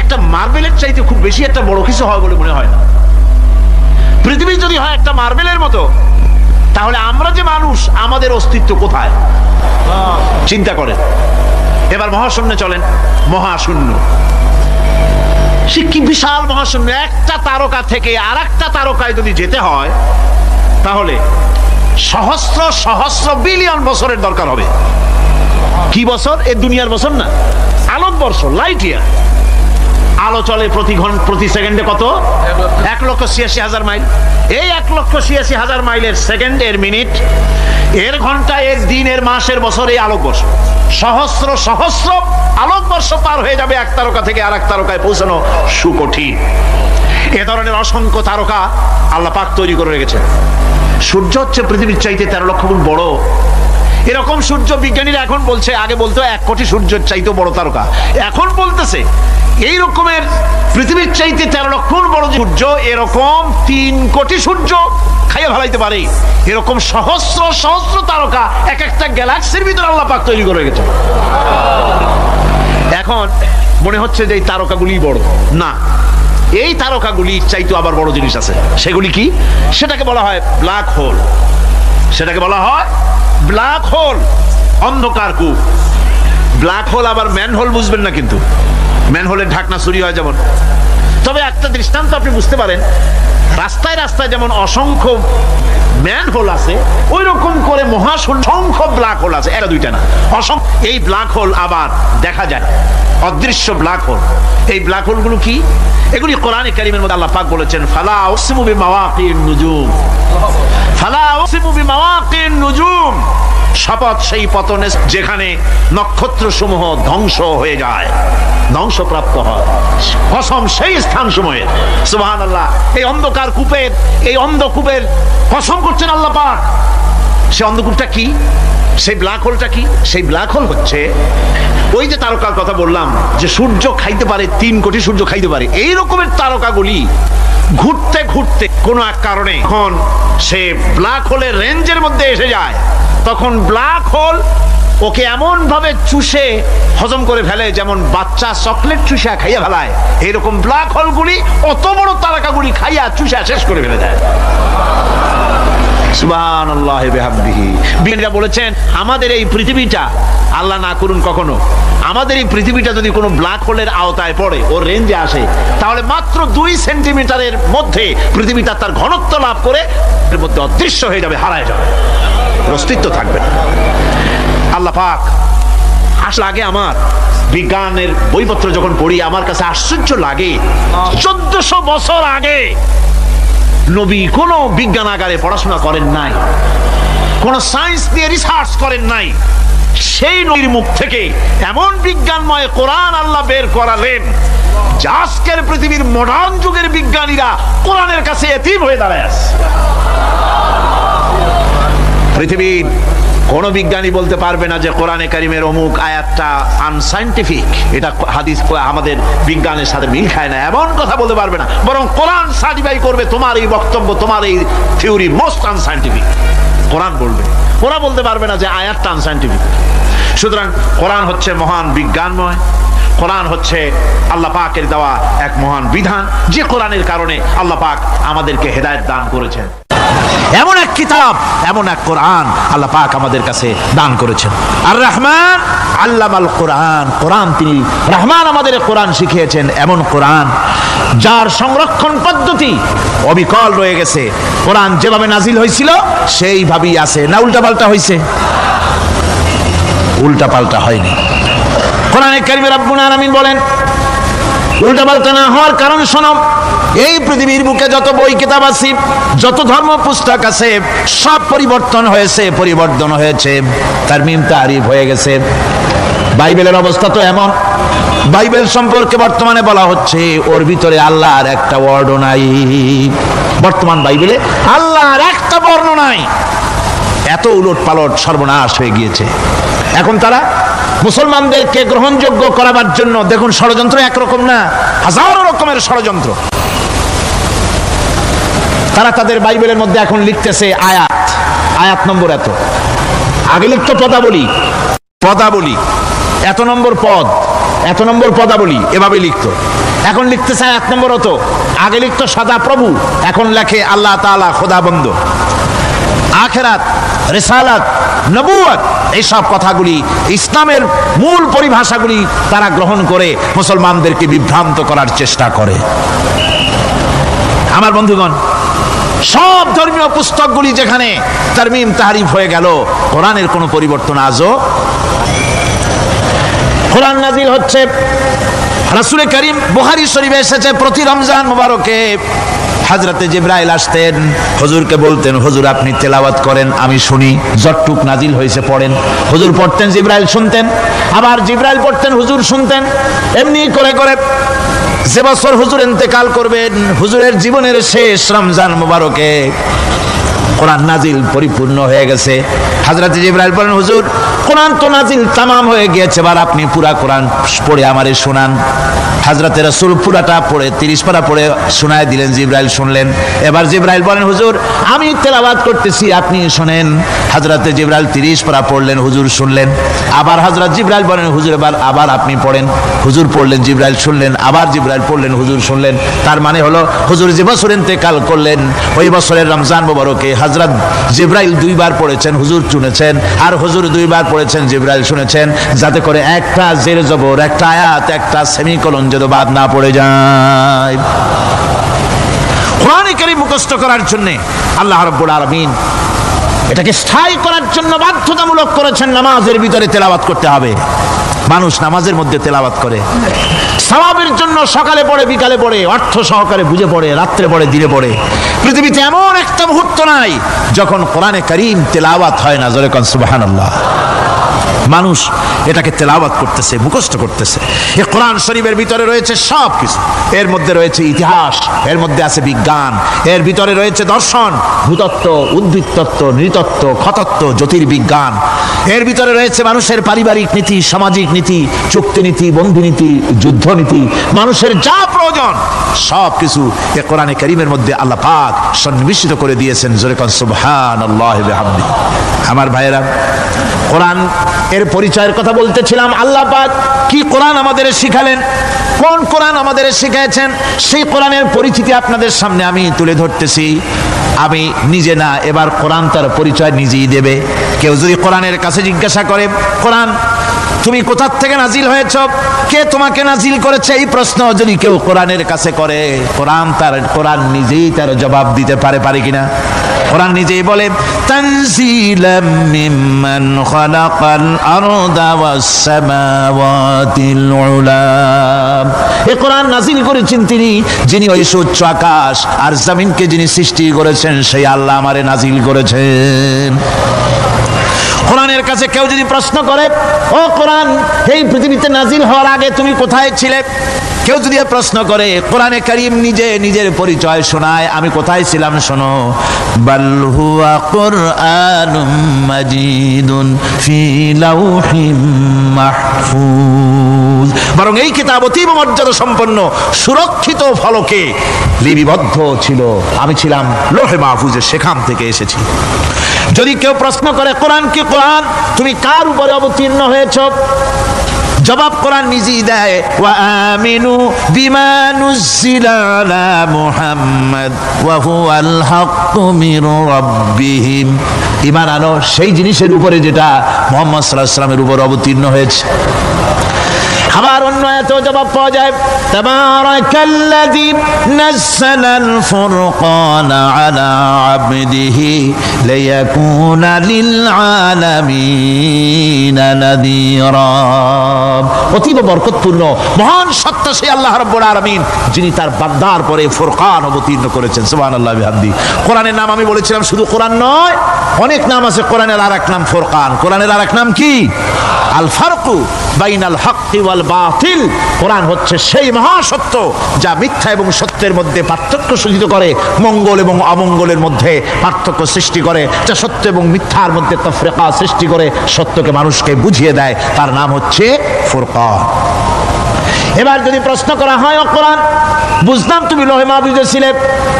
একটা মার্বেলের চাইতে খুব বেশি একটা বড় কিছু হয় বলে মনে হয় না। পৃথিবী যদি হয় একটা মার্বেলের মতো, তাহলে আমরা যে মানুষ, আমাদের অস্তিত্ব কোথায় চিন্তা করেন। এবার মহাশূন্যে চলেন। মহাশূন্য সে কি বিশাল মহাশূন্য। একটা তারকা থেকে আর একটা তারকায় যদি যেতে হয়, তাহলে সহস্র সহস্র বিলিয়ন বছরের দরকার হবে। কি বছর? এই দুনিয়ার বছর না, আলোকবর্ষ, লাইট ইয়ার। আলো চলে প্রতি সেকেন্ডে কত? 1,86,000 মাইল। এই 1,86,000 মাইলের সেকেন্ড, এর মিনিট, এর ঘন্টা, এর দিন, এর মাস, এর বছর, এই আলোকবর্ষ। সহস্র সহস্র আলোকবর্ষ পার হয়ে যাবে এক তারকা থেকে আর এক তারকায় পৌঁছানো সুকঠিন। এ ধরনের অসংখ্য তারকা আল্লাহ পাক তৈরি করে রেখেছেন। সূর্য হচ্ছে পৃথিবীর চাইতে 13 লক্ষ গুণ বড়। এরকম সূর্য বিজ্ঞানীরা এখন বলছে, আগে বলতো 1 কোটি সূর্যের চাইতে বড় তারকা, এখন বলতেছে এই রকমের পৃথিবীর চাইতে 13 লক্ষ গুণ বড় সূর্য, এরকম 3 কোটি সূর্য খাইয়ে ফেলাইতে পারে। এরকম সহস্র সহস্র তারকা এক একটা গ্যালাক্সির ভিতরে আল্লাহ পাক তৈরি করে রেখেছেন। এখন মনে হচ্ছে যে এই তারকাগুলি বড়, না, এই তারকাগুলি চাইতো আবার বড় জিনিস আছে। সেগুলি কি? সেটাকে বলা হয় ব্ল্যাক হোল। সেটাকে বলা হয় ব্ল্যাক হোল, অন্ধকার কূপ। ব্ল্যাক হোল আবার ম্যান হোল বুঝবেন না, কিন্তু ম্যান হোলের ঢাকনা চুরি হয় যেমন। তবে একটা দৃষ্টান্ত আপনি বুঝতে পারেন, রাস্তায় রাস্তায় যেমন অসংখ্য ম্যান হোল আছে, ওই রকম করে মহাশূন্য অসংখ্য ব্ল্যাক হোল আছে, একটা দুইটা না, অসংখ্য। এই ব্ল্যাক হোল আবার দেখা যায়, অদৃশ্য ব্ল্যাক হোল। এই ব্ল্যাক হোলগুলো কি? এগুলি কোরআনে কারীমের মধ্যে আল্লাহ পাক বলেছেন, ফালা উকসিমু বিমাওয়াকিন নুজুম, ফালা উকসিমু বিমাওয়াকিন নুজুম, শপথ সেই পতনে যেখানে নক্ষত্র সমূহ ধ্বংস হয়ে যায়, ধ্বংসপ্রাপ্ত হয়, কসম সেই স্থান সময়ের। সুবহানাল্লাহ। এই অন্ধকার কূপের, এই অন্ধকূপের কসম করছেন আল্লাহ পাক। সেই অন্ধকূপটা কি? সেই ব্ল্যাক হোলটা কি? সেই ব্ল্যাক হোল হচ্ছে ওই যে তারকার কথা বললাম, যে সূর্য খাইতে পারে, 3 কোটি সূর্য খাইতে পারে, এই রকমের তারকাগুলি ঘুরতে ঘুরতে কোন এক কারণে যখন সে ব্ল্যাক হোলের রেঞ্জের মধ্যে এসে যায়, তখন ব্ল্যাক হোল ওকে এমন ভাবে চুষে হজম করে ফেলে যেমন বাচ্চা চকলেট চুষা খাইয়া ফেলায়, এইরকম ব্ল্যাক হোলগুলি অত বড় তারকাগুলি খাইয়া চুষা শেষ করে ফেলে দেয়। সুবহানাল্লাহ বিহামদিহি। বিজ্ঞানীরা বলেছেন, আমাদের এই পৃথিবীটা, আল্লাহ না করুন কখনো, আমাদের এই পৃথিবীটা যদি কোনো ব্ল্যাক হোলের আওতায় পড়ে, ওর রেঞ্জে আসে, তাহলে মাত্র 2 সেন্টিমিটারের মধ্যে পৃথিবীটা তার ঘনত্ব লাভ করে এর মধ্যে অদৃশ্য হয়ে যাবে, হারায় যাবে, অস্তিত্ব থাকবে না। আল্লাহ পাক আসলে আগে আমার বিজ্ঞানের বইপত্র যখন পড়ি, আমার কাছে আশ্চর্য লাগে, 1400 বছর আগে নবী কোনো বিজ্ঞানাগারে পড়াশোনা করেন নাই, কোন সায়েন্স নিয়ে রিসার্চ করেন নাই, সেই নবীর মুখ থেকে এমন বিজ্ঞানময় কোরআন আল্লাহ বের করালেন, যে আজকের পৃথিবীর মডার্ন যুগের বিজ্ঞানীরা কোরআনের কাছে এতিম হয়ে দাঁড়ায় আছে। পৃথিবীর কোন বিজ্ঞানী বলতে পারবে না যে কোরআনে কারিমের অমুক আয়াতটা আনসাইন্টিফিক, এটা হাদিস আমাদের বিজ্ঞানের সাথে মিল খায় না, এমন কথা বলতে পারবে না। বরং কোরআন সার্টিফাই করবে তোমার এই বক্তব্য, তোমার এই থিওরি মোস্ট আনসাইন্টিফিক, কোরআন বলবে। ওরা বলতে পারবে না যে আয়াতটা আনসাইন্টিফিক। সুতরাং কোরআন হচ্ছে মহান বিজ্ঞানময়, কোরআন হচ্ছে আল্লাহ পাকের দেওয়া এক মহান বিধান, যে কোরআনের কারণে আল্লাহ পাক আমাদেরকে হেদায়েত দান করেছেন। এমন এক কিতাব, এমন এক কোরআন আল্লাহ পাক আমাদের কাছে দান করেছেন। আর রহমান আল্লামাল কোরআন, কোরআন তিনি রহমান আমাদের কোরআন শিখিয়েছেন, এমন কোরআন যার সংরক্ষণ পদ্ধতি অবিকল রয়ে গেছে। কোরআন যেভাবে নাজিল হয়েছিল সেইভাবেই আছে, না উল্টাপাল্টা হয়েছে? উল্টাপাল্টা হয়নি। কোরআনে কারীমে রব্বুল আলামিন বলেন, উল্টাপাল্টা না হওয়ার কারণ শোনো, এই পৃথিবীর বুকে যত বই কিতাব আছে, যত ধর্ম পুস্তক আছে, সব পরিবর্তন হয়েছে, পরিবর্তন হয়েছে, তারমিম তারিফ হয়ে গেছে। বাইবেলের অবস্থা তো এমন, বাইবেল সম্পর্কে বর্তমানে বলা হচ্ছে ওর ভিতরে আল্লাহর একটা ওয়ার্ডও নাই। বর্তমান বাইবেলে আল্লাহর একটা বর্ণ নাই। এত উলট পালট সর্বনাশ হয়ে গিয়েছে। এখন তারা মুসলমানদেরকে গ্রহণযোগ্য করাবার জন্য দেখুন, ষড়যন্ত্র একরকম না, হাজারো রকমের ষড়যন্ত্র। তারা তাদের বাইবেলের মধ্যে এখন লিখতেছে আয়াত, আয়াত নম্বর এত, আগে লিখতো পদাবলী, পদাবলী এত নম্বর পদ, এত নম্বর পদাবলী, এভাবে লিখতো। এখন লিখতেছে আয়াত নম্বর অত, আগে লিখতো সদা প্রভু, এখন লেখে আল্লাহ তাআলা খোদাবন্দ। আখিরাত, রিসালাত, নবুয়ত, এইসব কথাগুলি, ইসলামের মূল পরিভাষাগুলি তারা গ্রহণ করে মুসলমানদেরকে বিভ্রান্ত করার চেষ্টা করে। আমার বন্ধুগণ, সব ধর্মীয় পুস্তকগুলি যেখানে তারমিম তারিফ হয়ে গেল, কোরআনের কোনো পরিবর্তন আজও। কোরআন নাজিল হচ্ছে, রাসূল করিম বুখারী শরীফে এসেছে, প্রতি রমজান মুবারকে হযরতে জিবরাইল আসতেন, হুজুরকে বলতেন, হুজুর আপনি তেলাওয়াত করেন, আমি শুনি, যতটুক নাজিল হয়েছে পড়েন। হুজুর পড়তেন, জিবরাইল শুনতেন, আবার জিবরাইল পড়তেন, হুজুর শুনতেন। এমনি করে করে যে বছর হুজুর ইন্তেকাল করবেন, হুজুরের জীবনের শেষ রমজান মুবারকে কোরআন নাজিল পরিপূর্ণ হয়ে গেছে। হযরত জিবরাইল বলেন, হুজুর কোরআন তো নাজিল তামাম হয়ে গিয়েছে, এবার আপনি পুরা কোরআন পড়ে আমারে শোনান। হযরত রাসূল পুরাটা পড়ে 30 পারা পড়ে শোনায় দিলেন, জিবরাইল শুনলেন। এবার জিবরাইল বলেন, হুজুর আমি তেলাওয়াত করতেছি, আপনি শুনেন। হযরত জিবরাইল 30 পারা পড়লেন, হুজুর শুনলেন। আবার হযরত জিবরাইল বলেন হুজুর আবার আপনি পড়েন। হুজুর পড়লেন, জিবরাইল শুনলেন, আবার জিবরাইল পড়লেন, হুজুর শুনলেন। তার মানে হলো হুজুর যে বছর ইন্তেকাল করলেন ওই বছরের রমজান মোবারকে হযরত জিবরাইল 2 বার পড়েছেন, হুজুর শুনেছেন, আর হুজুর 2 বার পড়েছেন, জিবরাইল শুনেছেন, যাতে করে একটা জের জবর, একটা আয়াত, একটা সেমিকোলন যেন বাদ না পড়ে যায়। কোরআন কারীম মুখস্থ করার জন্য আল্লাহ রাব্বুল আলামিন এটাকে স্থায়ী করার জন্য বাধ্যতামূলক করেছেন। নামাজের ভিতরে তেলাওয়াত করতে হবে। মানুষ নামাজের মধ্যে তেলাওয়াত করে সওয়াবের জন্য, সকালে পড়ে, বিকালে পড়ে, অর্থ সহকারে বুঝে পড়ে, রাত্রে পড়ে, দিনে পড়ে। পৃথিবীতে এমন একটা মুহূর্ত নাই যখন কোরআনে কারীম তেলাওয়াত হয় না। জোরে কোন সুবহানাল্লাহ। মানুষ এটাকে তেলাওয়াত করতেছে, মুখস্থ করতেছে। এই কোরআন শরীফের ভিতরে রয়েছে সব কিছু। এর মধ্যে রয়েছে ইতিহাস, এর মধ্যে আছে বিজ্ঞান, এর ভিতরে রয়েছে দর্শন, ভূতত্ত্ব, উদ্ভিদতত্ত্ব, নৃতত্ত্ব, খতত্ত্ব, জ্যোতির্বিজ্ঞান। এর ভিতরে রয়েছে মানুষের পারিবারিক নীতি, সামাজিক নীতি, চুক্তিনীতি, বন্ধুনীতি, যুদ্ধনীতি, মানুষের যা প্রয়োজন সব কিছু এই কোরআনে কারীমের মধ্যে আল্লাহ পাক সন্নিবেশিত করে দিয়েছেন। জোরে কোন সুবহানাল্লাহি ওয়া বিহামদিহি। আমার ভাইয়েরা, কোরআন এর পরিচয়ের কথা বলতেছিলাম। আল্লাহ পাক কি কোরআন আমাদের শিখালেন, কোন কোরআন আমাদের শিখিয়েছেন, সেই কোরআনের পরিচিতি আপনাদের সামনে আমি তুলে ধরতেছি। আমি নিজে না, এবার কোরআন তার পরিচয় নিজেই দেবে। কেউ যদি কোরআনের কাছে জিজ্ঞাসা করে, কোরআন তুমি কোথা থেকে নাজিল হয়েছ, কে তোমাকে নাজিল করেছে, এই প্রশ্ন যদি কেউ কোরআনের কাছে করে, কোরআন নিজেই তার জবাব দিতে পারে কিনা? কোরআন নিজেই বলে, তানজিলাম মিম্মান খালাকাল আরদা ওয়াস সামাওয়াতিল উলা। এই কোরআন নাজিল করেছেন তিনি, যিনি ওই উচ্চ আকাশ আর জমিনকে যিনি সৃষ্টি করেছেন, সেই আল্লাহ আমারে নাজিল করেছেন। কোরআনের কাছে কেউ যদি প্রশ্ন করে, ও কোরআন, এই পৃথিবীতে নাজিল হওয়ার আগে তুমি কোথায় ছিলে? কেউ যদি প্রশ্ন করে, কোরআনে কারীম নিজে নিজের পরিচয় শোনায়, আমি কোথায় ছিলাম শোনো। বাল হুয়া কুরআনুম মাজিদুন ফি লাউহিম মাহফুজ। বরং এই কিতাব অতীব মর্যাদা সম্পন্ন, সুরক্ষিত ফলকে লিপিবদ্ধ ছিল। আমি ছিলাম লৌহে মাহফুজে, সেখান থেকে এসেছি। যদি কেউ প্রশ্ন করে, কোরআন কি, কোরআন তুমি কার উপরে অবতীর্ণ হয়েছ? জবাব কোরআন নিজেই দেয়, ওয়া আমিনু বিমা নুজিলা আলা মুহাম্মাদ ওয়া হুয়াল হাক্কু মির রাব্বিহিম। ঈমান আনো সেই জিনিসের উপরে যেটা মুহাম্মদ সাল্লাল্লাহু আলাইহি ওয়াসাল্লামের উপর অবতীর্ণ হয়েছে। আবার অন্য আয়াতেও জবাব পাওয়া যায়, তাবারাকাল্লাযী নাযালাল ফুরকানা আলা আবদিহি লিয়াকুনা লিল আলামিনা নাযীরা। অতীব বরকতপূর্ণ মহান সত্তা সেই আল্লাহ রাব্বুল আলামিন, যিনি তার বান্দার পরে ফুরকান অবতীর্ণ করেছেন। সুবহানাল্লাহি ওয়া বিহামদিহি। কোরআনের নাম আমি বলেছিলাম শুধু কোরআন নয়, অনেক নাম আছে। কোরআনের আরেক নাম ফুরকান। কোরআনের আরেক নাম কি? আল ফারকু বাইনাল হক্কি ওয়াল বাতিল। কোরআন হচ্ছে সেই মহাসত্য যা মিথ্যা এবং সত্যের মধ্যে পার্থক্য সূচিত করে, মঙ্গল এবং অমঙ্গলের মধ্যে পার্থক্য সৃষ্টি করে, যা সত্য এবং মিথ্যার মধ্যে তাফরিকা সৃষ্টি করে, সত্যকে মানুষকে বুঝিয়ে দেয়। তার নাম হচ্ছে ফুরকান। এবার যদি প্রশ্ন করা হয়, ও কোরআন, বুঝলাম তুমি লৌহে মাহফুজে ছিলে,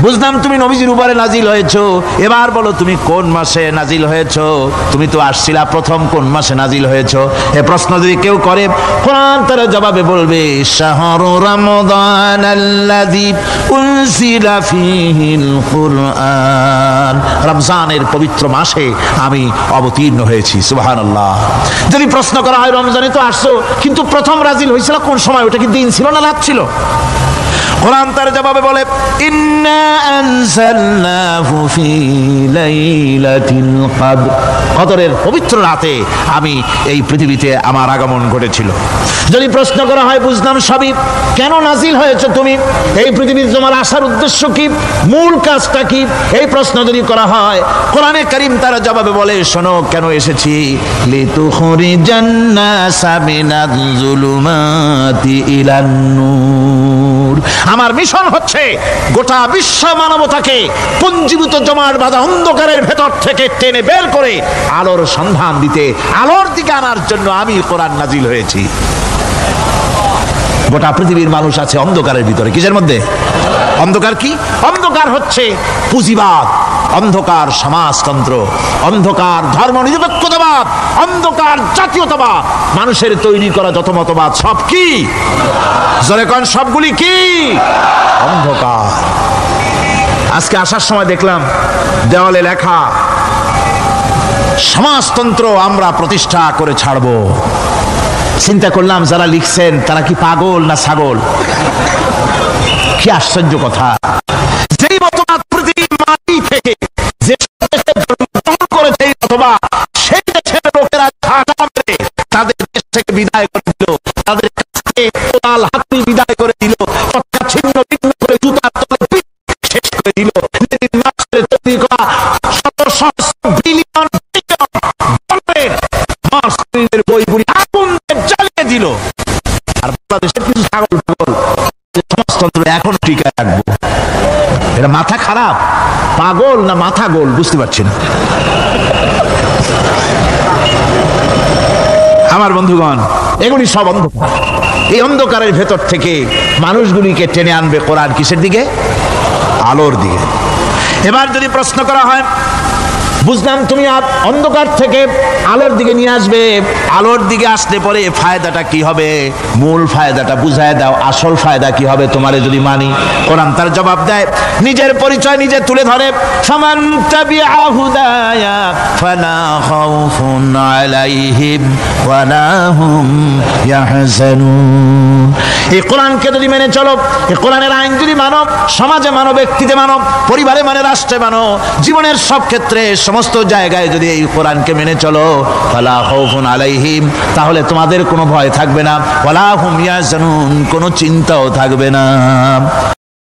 বুঝলাম তুমি নবীজির উপরে নাজিল হয়েছো, এবার বলো তুমি কোন মাসে নাজিল হয়েছো? তুমি তো আসছিলা প্রথম, কোন মাসে নাজিল হয়েছো? এ প্রশ্ন যদি কেউ করে, কোরআন তার জবাবে বলবে, শাহরু রমাদানাল্লাযী উনজিলা ফীহিল কুরআন। রমজানের পবিত্র মাসে আমি অবতীর্ণ হয়েছি। সুবহানাল্লাহ। যদি প্রশ্ন করা হয়, রমজানে তো আসছো, কিন্তু প্রথম নাজিল হয়েছিল কোন সময়? ওটা কি দিন ছিল না রাত ছিল? কোরআন তার জবাবে বলে, ইন্না আনজালনাহু ফি লাইলাতিল কদর। কদরের পবিত্র রাতে আমি এই পৃথিবীতে আমার আগমন ঘটেছিল। যদি প্রশ্ন করা হয়, বুঝলাম সবই, কেন নাজিল হয়েছে তুমি? এই পৃথিবীতে তোমার আসার উদ্দেশ্য কি? মূল কাজটা কি? এই প্রশ্ন যদি করা হয়, কোরআনে কারীম তার জবাবে বলে, শোনো কেন এসেছি। লিতুখরিজান নাসা মিনাজ যুলুমাতি ইলান নূর। আমার মিশন হচ্ছে গোটা বিশ্ব মানবতাকে পুঞ্জীভূত জমাট বাঁধা অন্ধকারের ভেতর থেকে টেনে বের করে আলোর সন্ধান দিতে, আলোর দিকে আনার জন্য আমি কোরআন নাজিল হয়েছি। গোটা পৃথিবীর মানুষ আছে অন্ধকারের ভিতরে। কিসের মধ্যে? অন্ধকার কি? অন্ধকার হচ্ছে পুঁজিবাদ, অন্ধকার সমাজতন্ত্র, অন্ধকার ধর্ম নিরপেক্ষতাবাদ, মতবাদ, অন্ধকার জাতীয়তাবাদ, মানুষের তৈরি করা যত মতবাদ সব কি? জোরে কোন, সবগুলি কি? অন্ধকার। আজকে আসার সময় দেখলাম দেওয়ালে লেখা, সমাজতন্ত্র আমরা প্রতিষ্ঠা করে ছাড়বো। চিন্তা করলাম যারা লিখছেন তারা কি পাগল না ছাগল? কি আশ্চর্য কথা! যেই মতবাদ পৃথিবীর মাটি থেকে যে দেশে জন্মগ্রহণ করেছে এই মতবাদ, সেই দেশের লোকেরা ঝাঁটা মেরে তাদের দেশ থেকে বিদায় করে দিল, তাদের কাছে কোদাল হাতি বিদায় করে দিল, ছিন্ন ভিন্ন করে জুতার তলে পিঠ শেষ করে দিল। তৈরি করা শত সহস্র বিলিয়ন ডলারের বইগুলি আগুন জ্বালিয়ে দিল। আর বাংলাদেশের কিছু ছাগল পাগল সমাজতন্ত্র এখন টিকায় রাখবো। এটা মাথা খারাপ, পাগল না মাথা গোল বুঝতে পারছি না। আমার বন্ধুগণ, এগুলি সব অন্ধকার। এই অন্ধকারের ভেতর থেকে মানুষগুলিকে টেনে আনবে কোরআন কিসের দিকে? আলোর দিকে। এবার যদি প্রশ্ন করা হয়, বুঝলাম তুমি অন্ধকার থেকে আলোর দিকে নিয়ে আসবে, আলোর দিকে আসলে পরে ফায়দাটা কি হবে? মূল ফায়দাটা বুঝায় দাও, আসল ফায়দা কি হবে তোমারে যদি মানি? কোরআন তার জবাব দেয়, নিজের পরিচয় নিজে তুলে ধরে, ফামান তাবিআ হুদায়া ফালা খাউফুন আলাইহিম ওয়ালা হুম ইয়াহজানুন। এই কোরআনকে যদি মেনে চলো, এই কোরআনের আইন যদি মানো, সমাজে মানো, ব্যক্তিতে মানো, পরিবারে মানে, রাষ্ট্রে মানো, জীবনের সব ক্ষেত্রে সমস্ত জায়গায় যদি এই কোরআনকে মেনে চলো, ফালা খাউফুন আলাইহিম, তাহলে তোমাদের কোনো ভয় থাকবে না, ওয়ালা হুম ইয়াহজানুন, কোনো চিন্তাও থাকবে না।